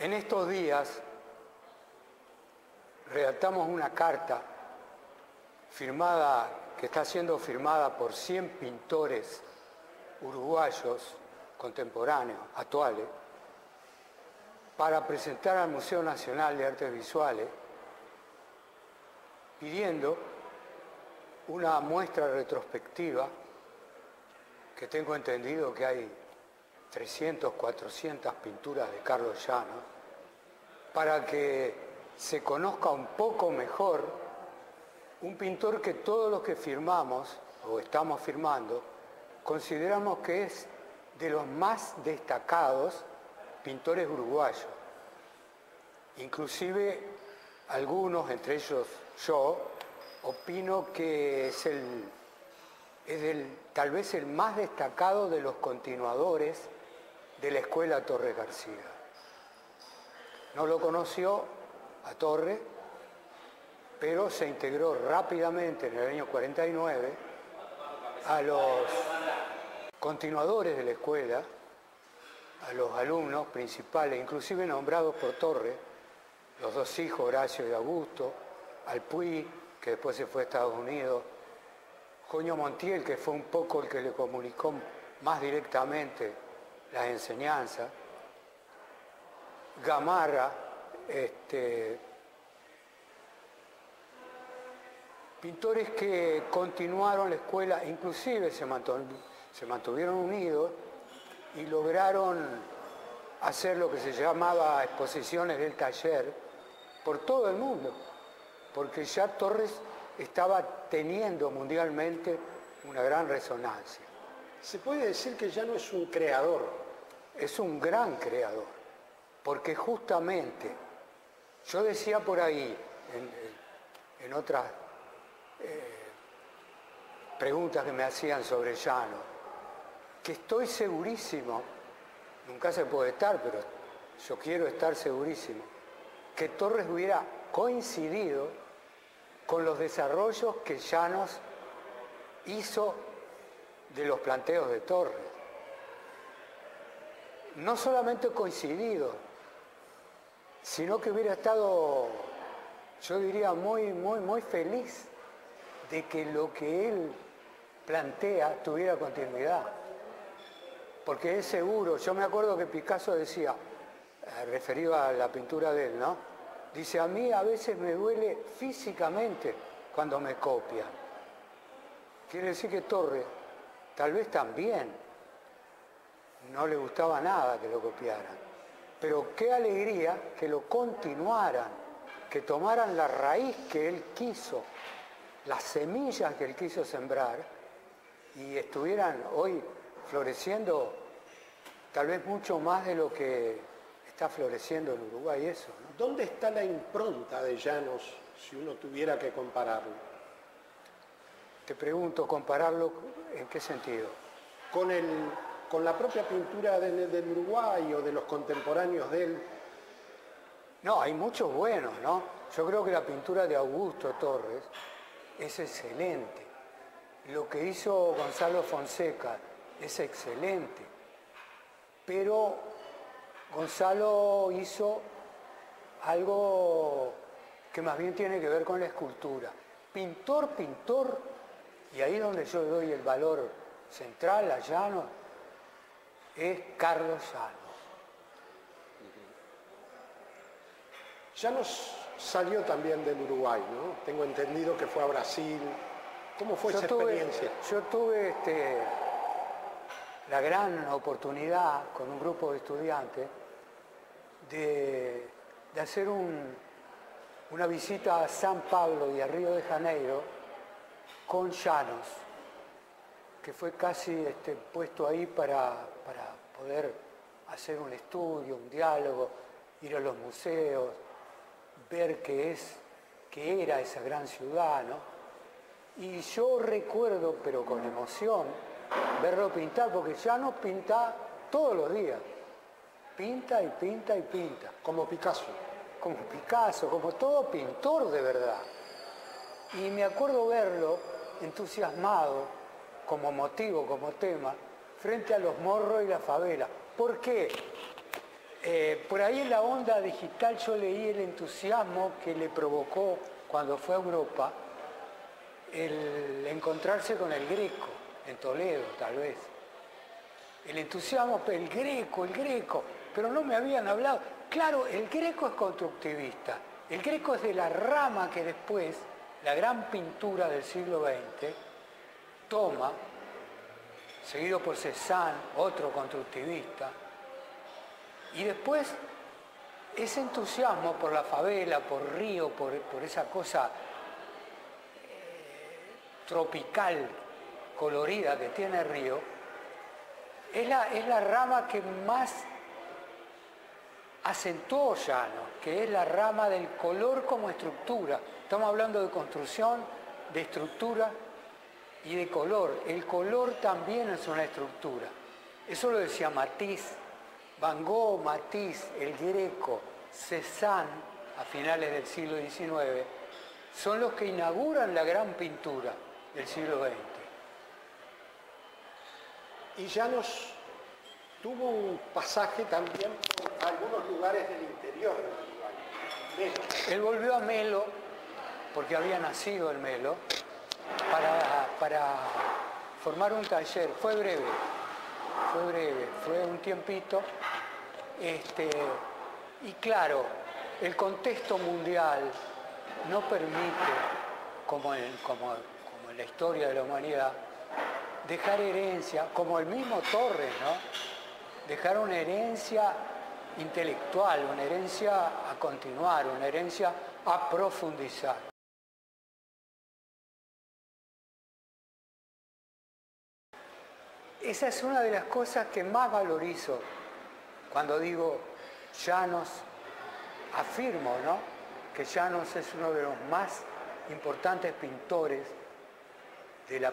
En estos días redactamos una carta que está siendo firmada por 100 pintores uruguayos contemporáneos, actuales, para presentar al Museo Nacional de Artes Visuales, pidiendo una muestra retrospectiva, que tengo entendido que hay 300, 400 pinturas de Carlos Llanos, para que se conozca un poco mejor un pintor que todos los que firmamos, o estamos firmando, consideramos que es de los más destacados pintores uruguayos. Inclusive algunos, entre ellos yo, opino que es tal vez el más destacado de los continuadores de la Escuela Torres García. No lo conoció a Torres, pero se integró rápidamente en el año 49 a los continuadores de la escuela, a los alumnos principales, inclusive nombrados por Torres, los dos hijos, Horacio y Augusto, al Puig, que después se fue a Estados Unidos, Joño Montiel, que fue un poco el que le comunicó más directamente las enseñanzas, Gamarra, pintores que continuaron la escuela, inclusive se mantuvieron unidos y lograron hacer lo que se llamaba exposiciones del taller por todo el mundo, porque ya Torres estaba teniendo mundialmente una gran resonancia. Se puede decir que ya no es un creador. Es un gran creador, porque justamente, yo decía por ahí, en otras preguntas que me hacían sobre Llanos, que estoy segurísimo, nunca se puede estar, pero yo quiero estar segurísimo, que Torres hubiera coincidido con los desarrollos que Llanos hizo de los planteos de Torres. No solamente coincidido, sino que hubiera estado, yo diría, muy feliz de que lo que él plantea tuviera continuidad. Porque es seguro, yo me acuerdo que Picasso decía, referido a la pintura de él, ¿no? Dice, a mí a veces me duele físicamente cuando me copian. Quiere decir que Torres, tal vez también, no le gustaba nada que lo copiaran. Pero qué alegría que lo continuaran, que tomaran la raíz que él quiso, las semillas que él quiso sembrar, y estuvieran hoy floreciendo tal vez mucho más de lo que está floreciendo en Uruguay eso, ¿no? ¿Dónde está la impronta de Llanos si uno tuviera que compararlo? Te pregunto, ¿compararlo en qué sentido? Con la propia pintura del Uruguay o de los contemporáneos de él. No, hay muchos buenos, ¿no? Yo creo que la pintura de Augusto Torres es excelente. Lo que hizo Gonzalo Fonseca es excelente. Pero Gonzalo hizo algo que más bien tiene que ver con la escultura. Pintor, y ahí es donde yo doy el valor central a Llanos, es Carlos Llanos. Llanos salió también del Uruguay, ¿no? Tengo entendido que fue a Brasil. ¿Cómo fue esa experiencia? Yo tuve la gran oportunidad con un grupo de estudiantes de hacer una visita a San Pablo y a Río de Janeiro con Llanos, que fue casi puesto ahí para poder hacer un estudio, un diálogo, ir a los museos, ver qué era esa gran ciudad, ¿no? Y yo recuerdo, pero con emoción, verlo pintar, porque Llanos pinta todos los días. Pinta y pinta y pinta. Como Picasso. Como Picasso, como todo pintor de verdad. Y me acuerdo verlo entusiasmado, como motivo, como tema, frente a los morros y la favela. ¿Por qué? Por ahí en la onda digital yo leí el entusiasmo que le provocó cuando fue a Europa el encontrarse con el Greco, en Toledo tal vez. El entusiasmo, el Greco, pero no me habían hablado. Claro, el Greco es constructivista. El Greco es de la rama que después, la gran pintura del siglo XX, toma, seguido por Cézanne, otro constructivista, y después ese entusiasmo por la favela, por Río, por esa cosa tropical, colorida que tiene Río, es la rama que más acentuó Llanos, que es la rama del color como estructura. Estamos hablando de construcción, de estructura y de color. El color también es una estructura. Eso lo decía Matisse, Van Gogh, Matisse, el Greco, Cézanne, a finales del siglo XIX, son los que inauguran la gran pintura del siglo XX. Y Llanos tuvo un pasaje también por algunos lugares del interior del Uruguay. Melo. Él volvió a Melo, porque había nacido en Melo, para formar un taller. Fue breve, fue un tiempito. Y claro, el contexto mundial no permite, como en la historia de la humanidad, dejar herencia, como el mismo Torres, ¿no? Dejar una herencia intelectual, una herencia a continuar, una herencia a profundizar. Esa es una de las cosas que más valorizo cuando digo Llanos, afirmo, ¿no?, que Llanos es uno de los más importantes pintores de la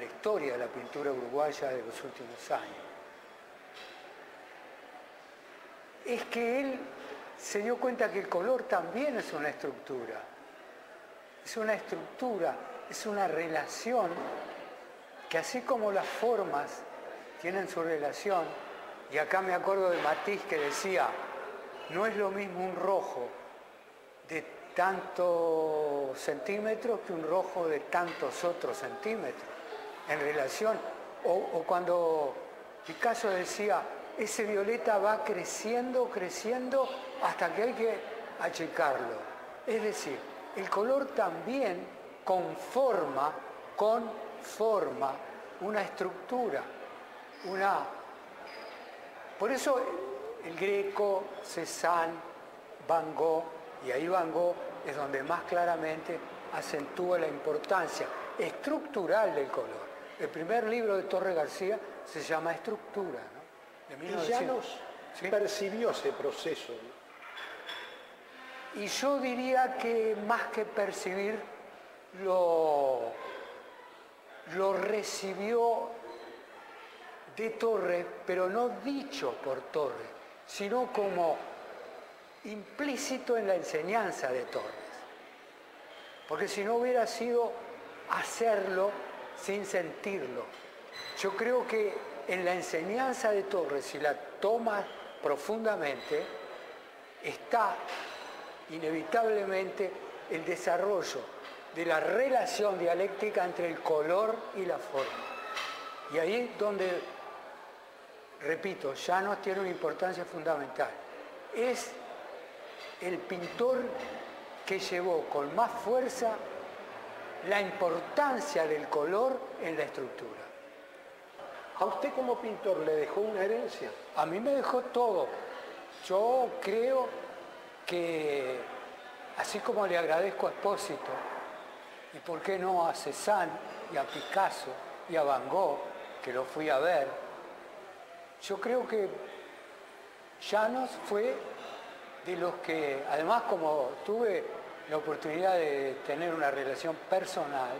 historia de la pintura uruguaya de los últimos años. Es que él se dio cuenta que el color también es una estructura. Es una estructura, es una relación que así como las formas tienen su relación, y acá me acuerdo de Matisse que decía, no es lo mismo un rojo de tantos centímetros que un rojo de tantos otros centímetros, en relación, o cuando Picasso decía, ese violeta va creciendo, creciendo, hasta que hay que achicarlo. Es decir, el color también conforma una estructura, Por eso el Greco, Cézanne, Van Gogh, y ahí Van Gogh es donde más claramente acentúa la importancia estructural del color. El primer libro de Torres García se llama Estructura, ¿no? De 1900. Y Llanos ¿sí? percibió ese proceso. Y yo diría que más que percibir, lo recibió de Torres, pero no dicho por Torres, sino como implícito en la enseñanza de Torres. Porque si no hubiera sido hacerlo sin sentirlo. Yo creo que en la enseñanza de Torres, si la tomas profundamente, está inevitablemente el desarrollo de la relación dialéctica entre el color y la forma. Y ahí es donde, repito, Llanos tiene una importancia fundamental. Es el pintor que llevó con más fuerza la importancia del color en la estructura. ¿A usted como pintor le dejó una herencia? A mí me dejó todo. Yo creo que, así como le agradezco a Espósito, y por qué no a Cézanne y a Picasso y a Van Gogh, que lo fui a ver, yo creo que Llanos fue de los que, además como tuve la oportunidad de tener una relación personal,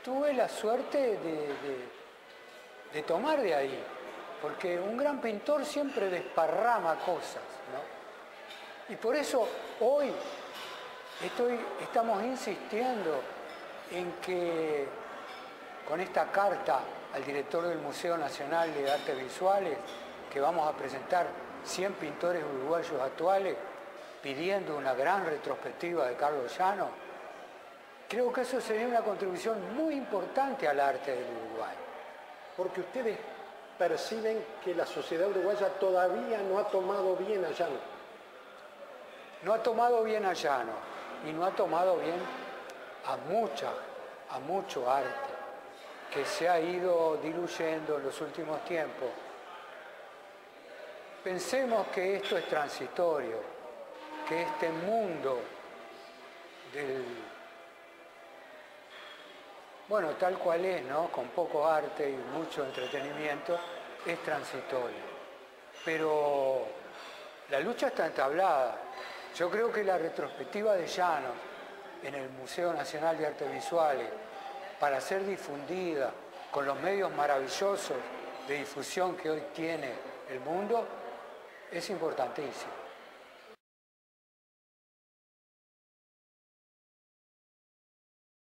tuve la suerte de tomar de ahí, porque un gran pintor siempre desparrama cosas, ¿no? Y por eso hoy estamos insistiendo en que con esta carta al director del Museo Nacional de Artes Visuales, que vamos a presentar 100 pintores uruguayos actuales pidiendo una gran retrospectiva de Carlos Llano, creo que eso sería una contribución muy importante al arte del Uruguay. Porque ustedes perciben que la sociedad uruguaya todavía no ha tomado bien a Llano. No ha tomado bien a Llano y no ha tomado bien a mucho arte que se ha ido diluyendo en los últimos tiempos. Pensemos que esto es transitorio, que este mundo bueno, tal cual es, ¿no? Con poco arte y mucho entretenimiento, es transitorio. Pero la lucha está entablada. Yo creo que la retrospectiva de Llano en el Museo Nacional de Artes Visuales, para ser difundida con los medios maravillosos de difusión que hoy tiene el mundo, es importantísimo.